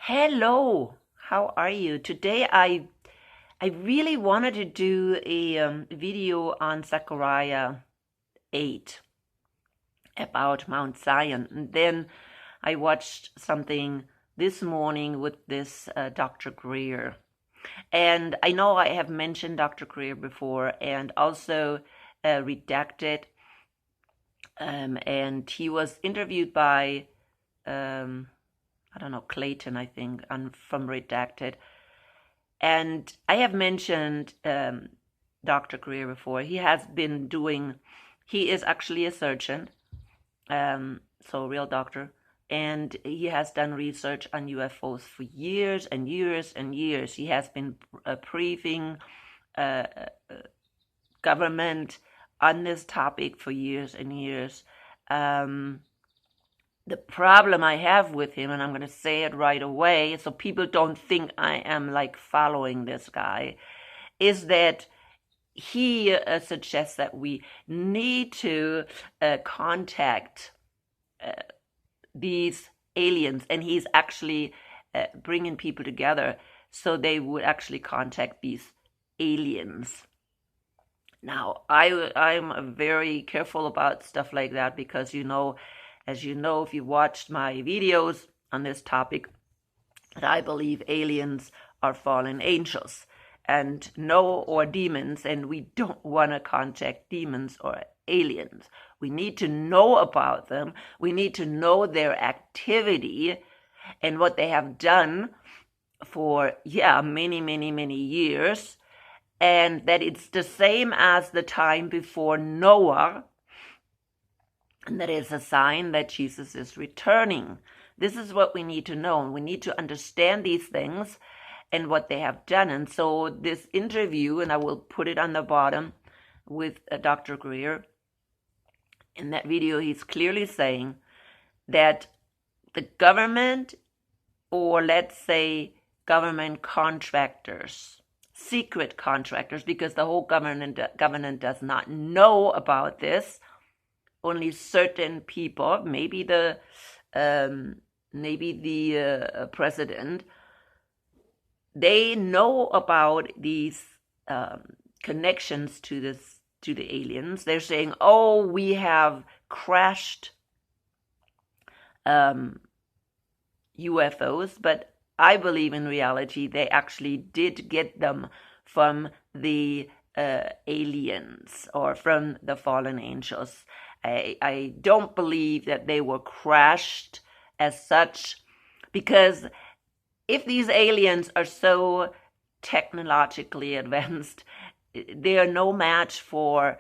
Hello, how are you? Today I really wanted to do a video on Zechariah 8 about Mount Zion. And then I watched something this morning with this Dr. Greer. And I know I have mentioned Dr. Greer before and also Redacted. And he was interviewed by I don't know, Clayton, I think, from Redacted. And I have mentioned Dr. Greer before. He is actually a surgeon, so a real doctor, and he has done research on UFOs for years and years and years. He has been briefing government on this topic for years and years. The problem I have with him, and I'm going to say it right away so people don't think I am like following this guy, is that he suggests that we need to contact these aliens, and he's actually bringing people together so they would actually contact these aliens. Now, I'm very careful about stuff like that because, as you know, if you watched my videos on this topic, that I believe aliens are fallen angels and or demons, and we don't want to contact demons or aliens. We need to know about them. We need to know their activity and what they have done for, many, many, many years, and that it's the same as the time before Noah, and that is a sign that Jesus is returning. This is what we need to know, and we need to understand these things and what they have done. And so this interview, and I will put it on the bottom with Dr. Greer, in that video he's clearly saying that the government, or let's say government contractors, secret contractors, because the whole government does not know about this. Only certain people, maybe the president, they know about these connections to the aliens. They're saying, "Oh, we have crashed UFOs," but I believe in reality they actually did get them from the aliens or from the fallen angels. I don't believe that they were crashed as such, because if these aliens are so technologically advanced, they are no match for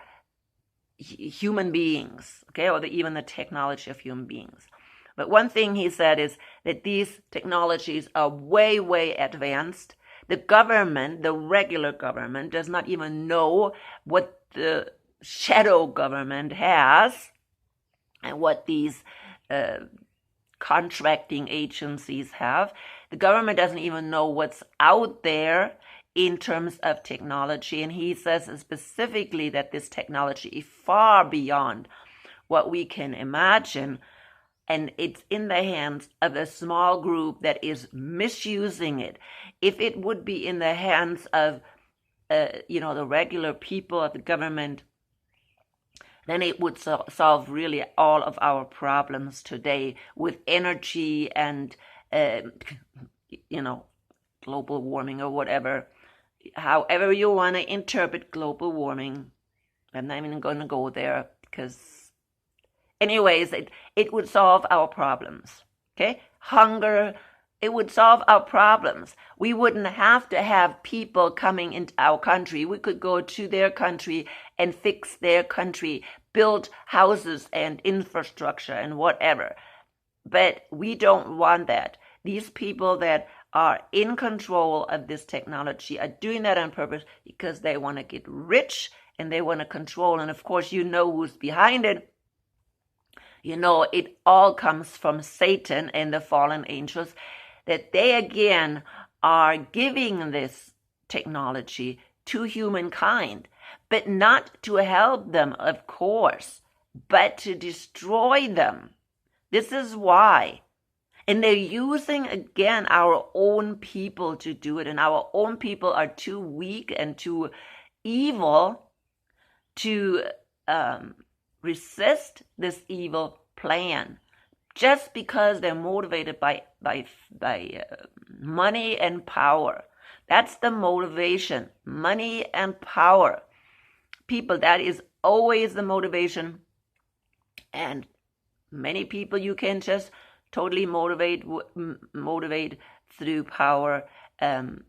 human beings, okay, or even the technology of human beings. But one thing he said is that these technologies are way, way advanced. The government, the regular government, does not even know what the shadow government has and what these contracting agencies have. The government doesn't even know what's out there in terms of technology, and he says specifically that this technology is far beyond what we can imagine, and it's in the hands of a small group that is misusing it. If it would be in the hands of the regular people of the government, then it would solve really all of our problems today with energy and, global warming or whatever. However you want to interpret global warming, I'm not even going to go there because, anyways, it would solve our problems, okay? Hunger, it would solve our problems. We wouldn't have to have people coming into our country. We could go to their country and fix their country, build houses and infrastructure and whatever. But we don't want that. These people that are in control of this technology are doing that on purpose because they want to get rich and they want to control. And of course, you know who's behind it. It all comes from Satan and the fallen angels, that they again are giving this technology to humankind, but not to help them, of course, but to destroy them. This is why. And they're using, again, our own people to do it. And our own people are too weak and too evil to resist this evil plan, just because they're motivated by money and power. That's the motivation, money and power. People, that is always the motivation. And many people you can just totally motivate through power and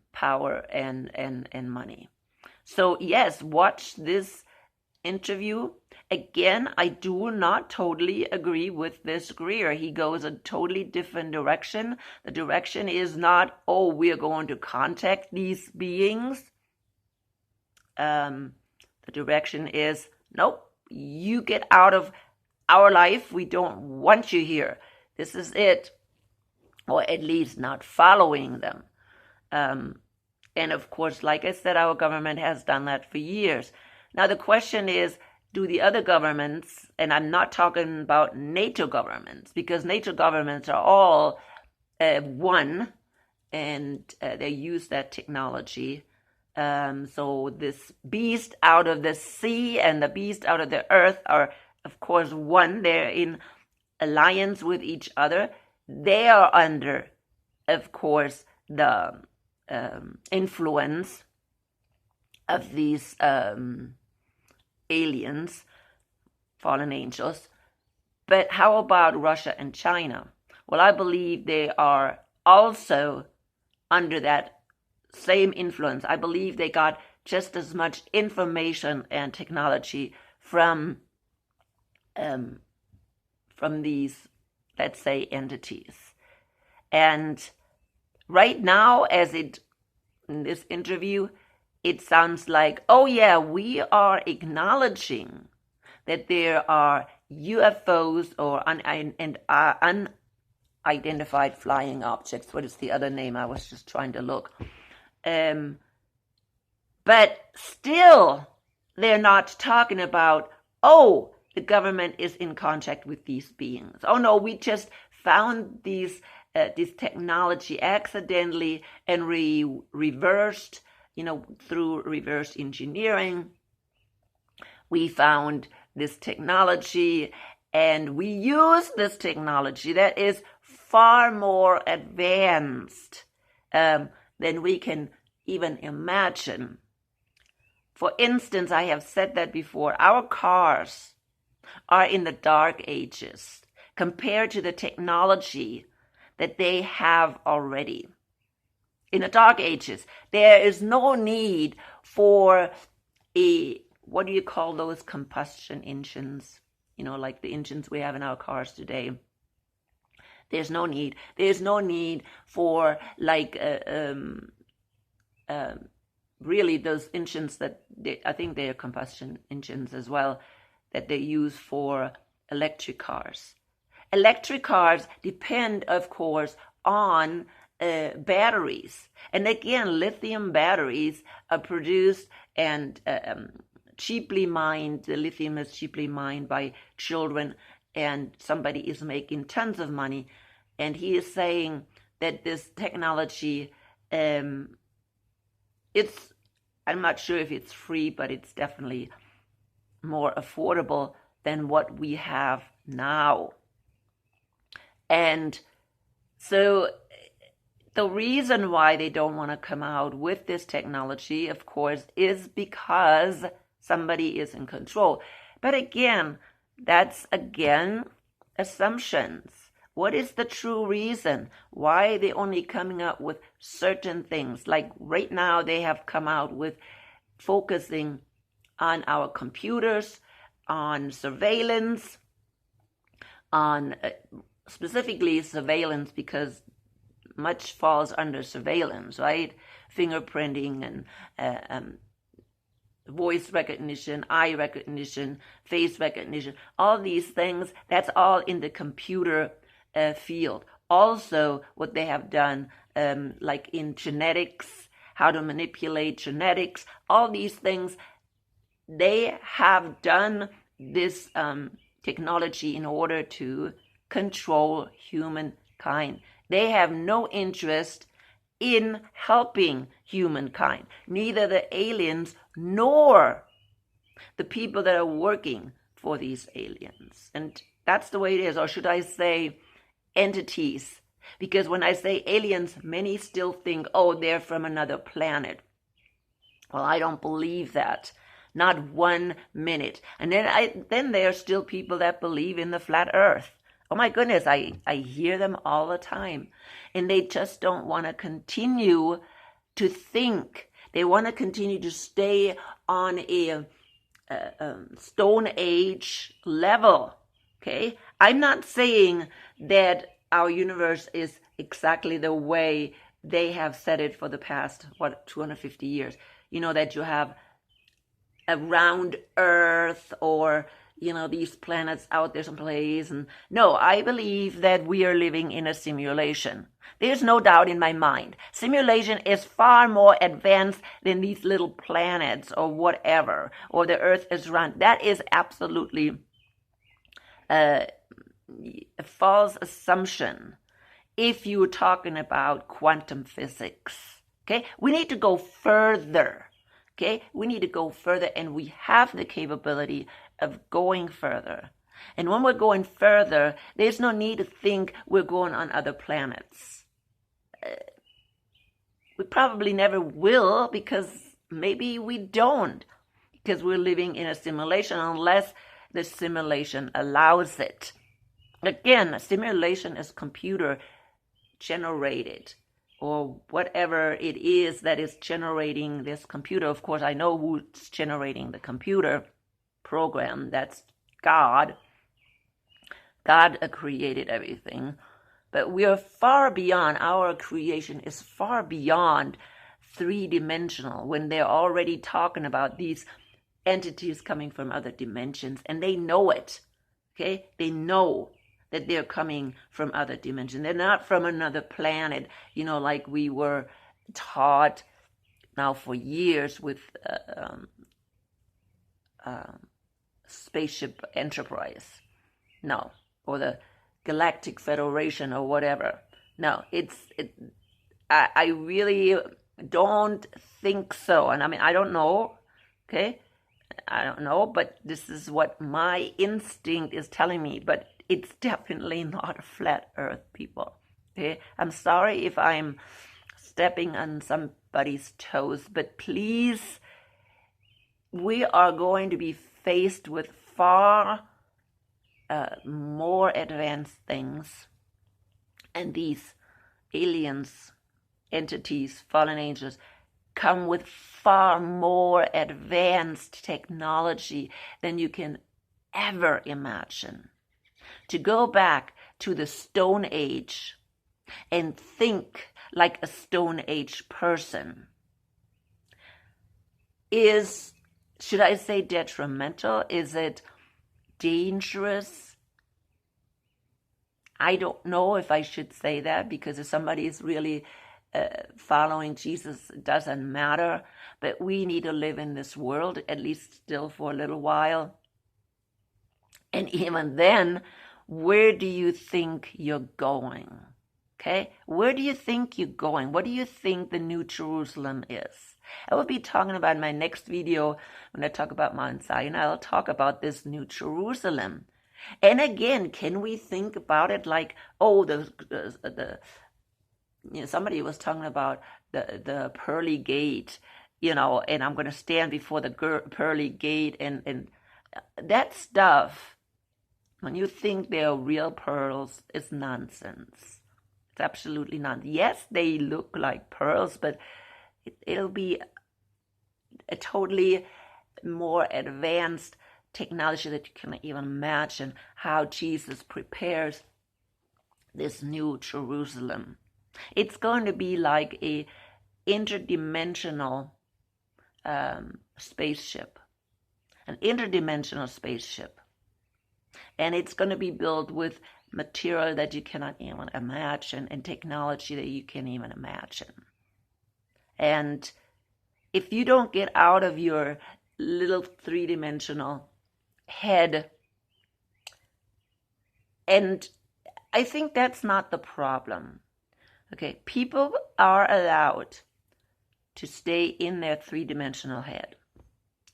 money. So yes, watch this interview. Again, I do not totally agree with this Greer. He goes a totally different direction. The direction is not, oh, we're going to contact these beings. The direction is, nope, you get out of our life. We don't want you here. This is it. Or at least not following them. And of course, like I said, our government has done that for years. Now the question is, do the other governments, and I'm not talking about NATO governments, because NATO governments are all one, and they use that technology. So this beast out of the sea and the beast out of the earth are, of course, one. They're in alliance with each other. They are under, of course, the influence of these aliens, fallen angels. But how about Russia and China? Well, I believe they are also under that same influence. I believe they got just as much information and technology from these, let's say, entities. And right now, in this interview, it sounds like, oh yeah, we are acknowledging that there are UFOs or unidentified flying objects. What is the other name? I was just trying to look. But still, they're not talking about, oh, the government is in contact with these beings. Oh no, we just found this technology accidentally and reversed, through reverse engineering. We found this technology and we use this technology that is far more advanced than we can even imagine. For instance, I have said that before, our cars are in the dark ages compared to the technology that they have already. In the dark ages, there is no need for what do you call those combustion engines? Like the engines we have in our cars today. There's no need. There's no need for really those engines that I think they are combustion engines as well, that they use for electric cars. Electric cars depend, of course, on batteries. And again, lithium batteries are produced and cheaply mined. The lithium is cheaply mined by children, and somebody is making tons of money. And he is saying that this technology, I'm not sure if it's free, but it's definitely more affordable than what we have now. And so the reason why they don't want to come out with this technology, of course, is because somebody is in control. But again, that's assumptions. What is the true reason? Why are they only coming out with certain things? Like right now, they have come out with focusing on our computers, on surveillance, on specifically surveillance, because much falls under surveillance, right? Fingerprinting and voice recognition, eye recognition, face recognition, all these things, that's all in the computer field. Also, what they have done, like in genetics, how to manipulate genetics, all these things, they have done this technology in order to control humankind. They have no interest in helping humankind, neither the aliens nor the people that are working for these aliens. And that's the way it is. Or should I say entities? Because when I say aliens, many still think, oh, they're from another planet. Well, I don't believe that. Not 1 minute. And then there are still people that believe in the flat earth. Oh my goodness, I hear them all the time. And they just don't want to continue to think. They want to continue to stay on a Stone Age level. Okay? I'm not saying that our universe is exactly the way they have said it for the past, 250 years. You know, that you have a round Earth, or these planets out there someplace. And no, I believe that we are living in a simulation. There's no doubt in my mind. Simulation is far more advanced than these little planets or whatever, or the Earth is round. That is absolutely a false assumption if you're talking about quantum physics. Okay, we need to go further. Okay, we need to go further, and we have the capability of going further. And when we're going further, there's no need to think we're going on other planets. We probably never will, because maybe we don't, because we're living in a simulation unless the simulation allows it. Again, a simulation is computer generated, or whatever it is that is generating this computer. Of course, I know who's generating the computer program. That's God. God created everything. But we are far beyond, our creation is far beyond three-dimensional, when they're already talking about these entities coming from other dimensions, and they know it. Okay? They know that they're coming from other dimensions. They're not from another planet, like we were taught now for years with Spaceship Enterprise. No. Or the Galactic Federation or whatever. No, I really don't think so. And I mean, I don't know, okay? I don't know, but this is what my instinct is telling me. But it's definitely not a flat earth, people. Okay? I'm sorry if I'm stepping on somebody's toes, but please, we are going to be faced with far more advanced things, and these aliens, entities, fallen angels, come with far more advanced technology than you can ever imagine. To go back to the Stone Age and think like a Stone Age person is, should I say, detrimental? Is it dangerous? I don't know if I should say that, because if somebody is really following Jesus, it doesn't matter. But we need to live in this world, at least still for a little while. And even then, where do you think you're going? Okay? Where do you think you're going? What do you think the New Jerusalem is? I will be talking about in my next video, when I talk about Mount Zion, I'll talk about this New Jerusalem. And again, can we think about it like, oh, somebody was talking about the pearly gate, and I'm going to stand before the pearly gate, and that stuff, when you think they're real pearls, is nonsense. It's absolutely not. Yes, they look like pearls, but it'll be a totally more advanced technology that you cannot even imagine, how Jesus prepares this New Jerusalem. It's going to be like a interdimensional spaceship, an interdimensional spaceship. And it's going to be built with material that you cannot even imagine, and technology that you can't even imagine. And if you don't get out of your little three-dimensional head, and I think that's not the problem. Okay, people are allowed to stay in their three-dimensional head.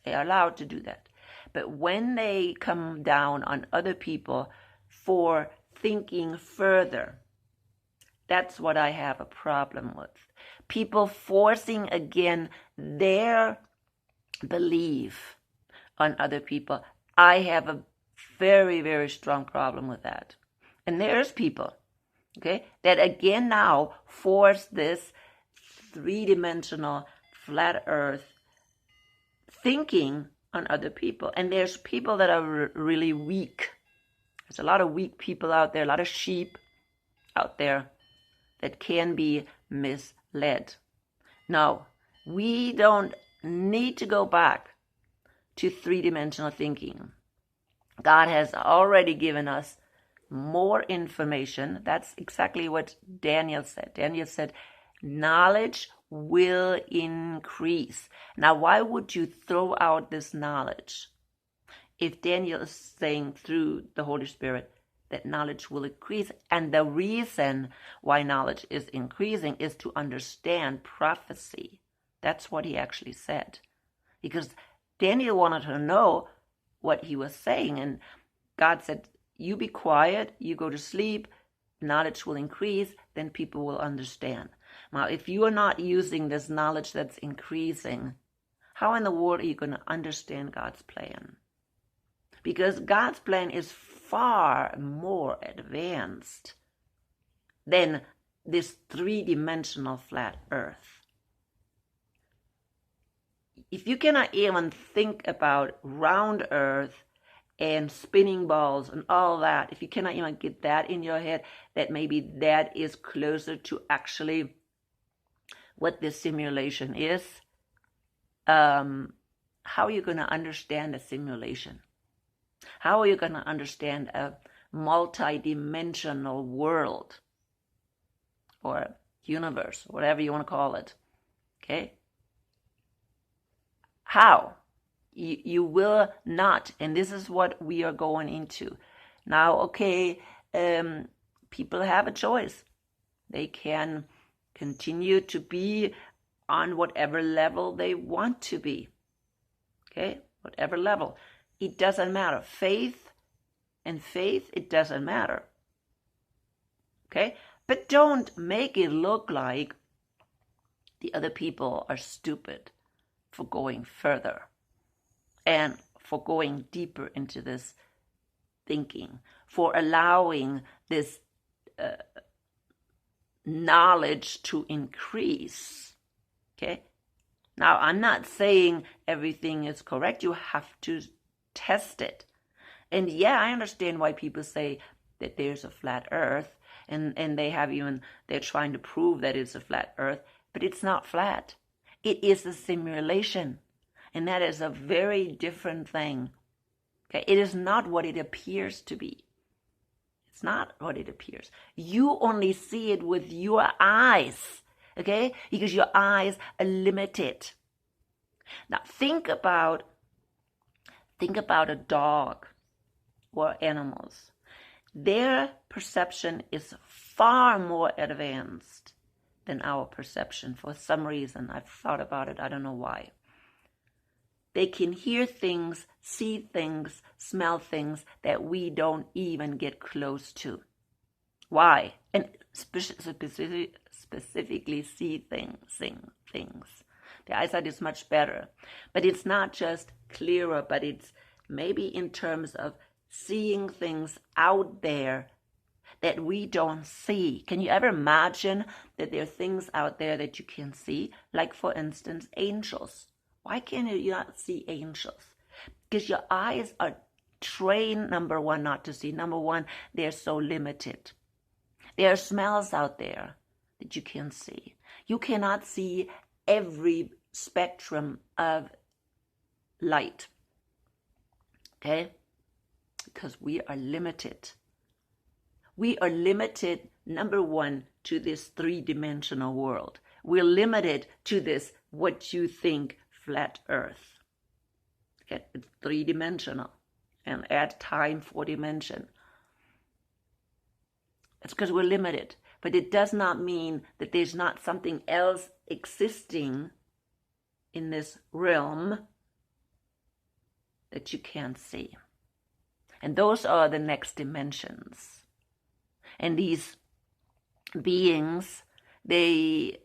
They are allowed to do that. But when they come down on other people for thinking further, that's what I have a problem with. People forcing again their belief on other people. I have a very, very strong problem with that. And there's people, okay, that again now force this three-dimensional flat earth thinking on other people. And there's people that are really weak. There's a lot of weak people out there, a lot of sheep out there that can be misled. No, we don't need to go back to three-dimensional thinking. God has already given us more information. That's exactly what Daniel said. Daniel said, knowledge will increase. Now, why would you throw out this knowledge if Daniel is saying through the Holy Spirit that knowledge will increase? And the reason why knowledge is increasing is to understand prophecy. That's what he actually said. Because Daniel wanted to know what he was saying. And God said, you be quiet, you go to sleep, knowledge will increase, then people will understand. Now, if you are not using this knowledge that's increasing, how in the world are you going to understand God's plan? Because God's plan is far more advanced than this three-dimensional flat earth. If you cannot even think about round earth and spinning balls and all that, if you cannot even get that in your head, that maybe that is closer to actually what this simulation is, how are you going to understand a simulation? How are you going to understand a multi-dimensional world or universe, whatever you want to call it? Okay? How? You will not, and this is what we are going into. Now, okay, people have a choice. They can continue to be on whatever level they want to be. Okay? Whatever level. It doesn't matter. Faith, it doesn't matter. Okay? But don't make it look like the other people are stupid for going further and for going deeper into this thinking, for allowing this knowledge to increase. Okay? Now, I'm not saying everything is correct. You have to test it. And yeah, I understand why people say that there's a flat earth, and they're trying to prove that it's a flat earth, but it's not flat. It is a simulation, and that is a very different thing. Okay? It is not what it appears to be. It's not what it appears. You only see it with your eyes, okay? Because your eyes are limited. Now, think about a dog or animals. Their perception is far more advanced than our perception. For some reason, I've thought about it. I don't know why. They can hear things, see things, smell things that we don't even get close to. Why? And specifically see things. The eyesight is much better. But it's not just clearer, but it's maybe in terms of seeing things out there that we don't see. Can you ever imagine that there are things out there that you can see? Like, for instance, angels. Why can you not see angels? Because your eyes are trained, number one, not to see. Number one, they're so limited. There are smells out there that you can see. You cannot see every spectrum of light. Okay? Because we are limited. We are limited, number one, to this three-dimensional world. We're limited to this, what you think, flat earth. Okay? It's three-dimensional. And add time, 4 dimension. It's because we're limited. But it does not mean that there's not something else existing in this realm that you can't see. And those are the next dimensions. And these beings, they,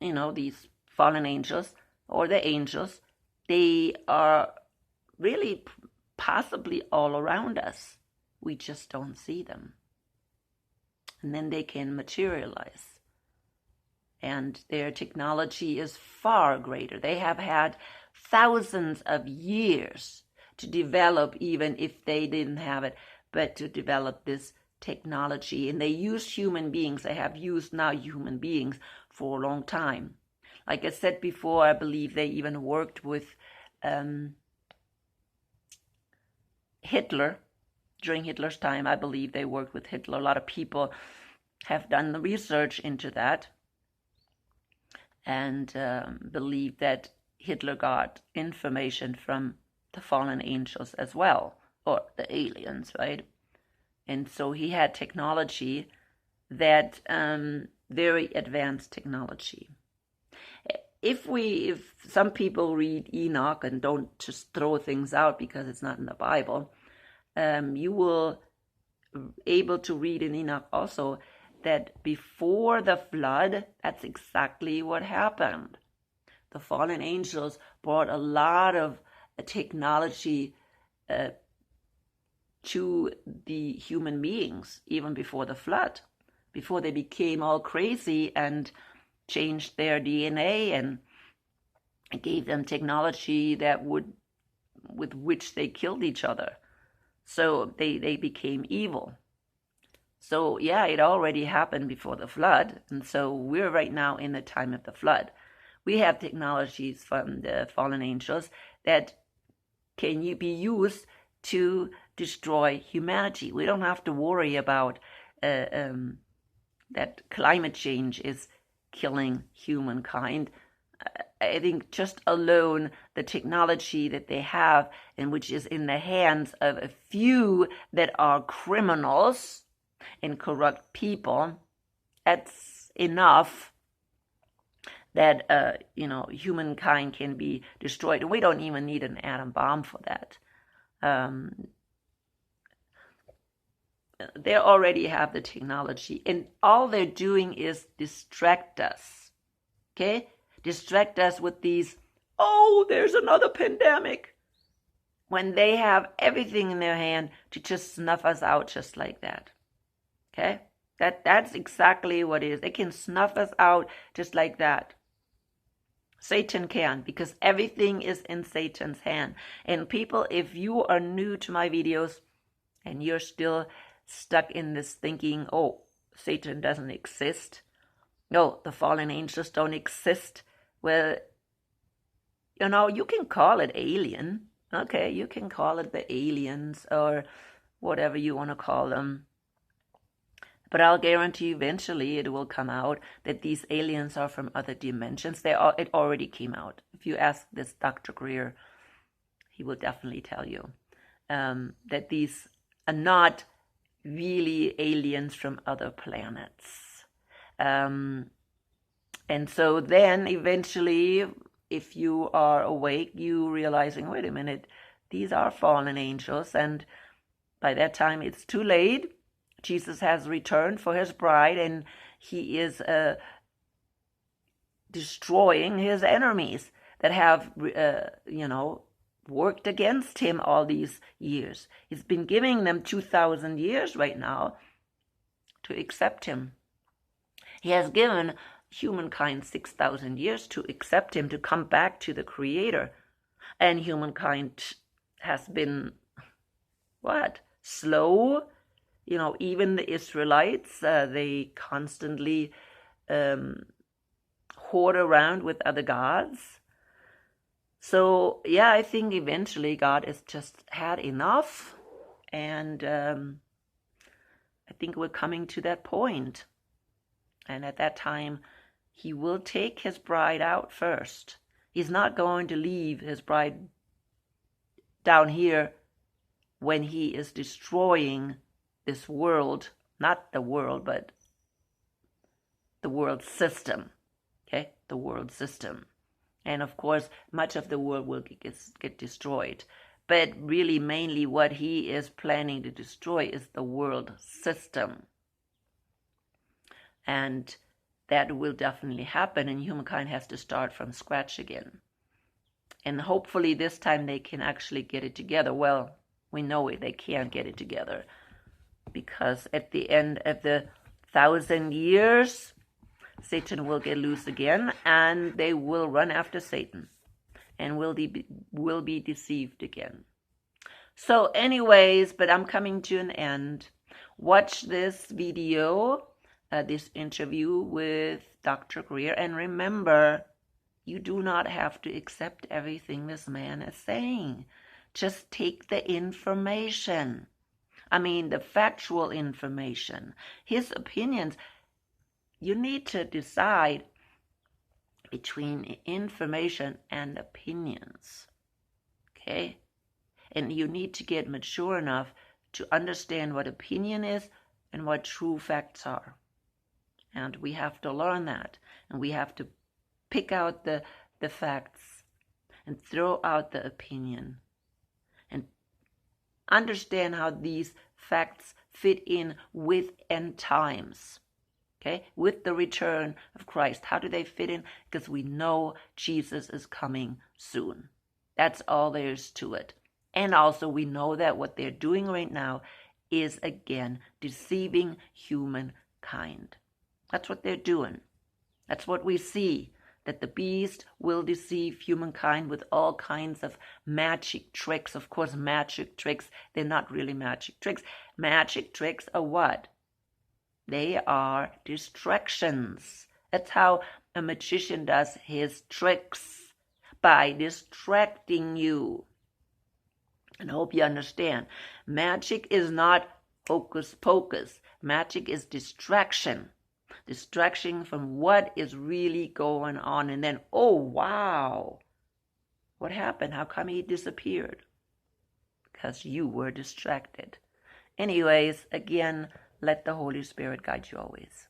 these fallen angels or the angels, they are really possibly all around us. We just don't see them. And then they can materialize. And their technology is far greater. They have had thousands of years to develop, even if they didn't have it, but to develop this technology. And they use human beings. They have used now human beings for a long time. Like I said before, I believe they even worked with Hitler. During Hitler's time, I believe they worked with Hitler. A lot of people have done the research into that and believe that Hitler got information from the fallen angels as well, or the aliens, right? And so he had technology that very advanced technology. If some people read Enoch and don't just throw things out because it's not in the Bible, you will able to read in Enoch also that before the flood, that's exactly what happened. The fallen angels brought a lot of technology to the human beings, even before the flood, before they became all crazy and changed their DNA and gave them technology with which they killed each other. So they became evil. So yeah, it already happened before the flood. And so we're right now in the time of the flood. We have technologies from the fallen angels that can be used to destroy humanity. We don't have to worry about that climate change is killing humankind. I think just alone the technology that they have, and which is in the hands of a few that are criminals and corrupt people, that's enough that humankind can be destroyed. And we don't even need an atom bomb for that. They already have the technology, and all they're doing is distract us. Okay? Distract us with these, there's another pandemic, when they have everything in their hand to just snuff us out just like that. Okay? That's exactly what it is. They can snuff us out just like that. Satan can, because everything is in Satan's hand. And people, if you are new to my videos and you're still stuck in this thinking, Satan doesn't exist, no, the fallen angels don't exist, well, you can call it alien. Okay, you can call it the aliens or whatever you want to call them. But I'll guarantee you eventually it will come out that these aliens are from other dimensions. It already came out. If you ask this Dr. Greer, he will definitely tell you that these are not really aliens from other planets. And so then eventually, if you are awake, you realizing, wait a minute, these are fallen angels. And by that time, it's too late. Jesus has returned for his bride, and he is destroying his enemies that have, worked against him all these years. He's been giving them 2,000 years right now to accept him. He has given humankind 6,000 years to accept him, to come back to the Creator. And humankind has been, slow? Even the Israelites, they constantly hoard around with other gods. So, yeah, I think eventually God has just had enough. And I think we're coming to that point. And at that time, he will take his bride out first. He's not going to leave his bride down here when he is destroying this world, not the world, but the world system. Okay, the world system. And of course, much of the world will get destroyed. But really, mainly what he is planning to destroy is the world system. And that will definitely happen, and humankind has to start from scratch again. And hopefully this time they can actually get it together. Well, we know they can't get it together, because at the end of the 1,000 years, Satan will get loose again, and they will run after Satan and will be deceived again. So anyways, but I'm coming to an end. Watch this video, this interview with Dr. Greer, and remember, you do not have to accept everything this man is saying. Just take the information. I mean, the factual information. His opinions. You need to decide between information and opinions. Okay? And you need to get mature enough to understand what opinion is and what true facts are. And we have to learn that. And we have to pick out the facts and throw out the opinion. And understand how these facts fit in with end times. Okay? With the return of Christ. How do they fit in? Because we know Jesus is coming soon. That's all there is to it. And also we know that what they're doing right now is, again, deceiving humankind. That's what they're doing. That's what we see, that the beast will deceive humankind with all kinds of magic tricks. Of course, magic tricks, they're not really magic tricks. Magic tricks are what? They are distractions. That's how a magician does his tricks, by distracting you. And I hope you understand. Magic is not hocus pocus. Magic is distraction. Distraction from what is really going on. And then, oh, wow. What happened? How come he disappeared? Because you were distracted. Anyways, again, let the Holy Spirit guide you always.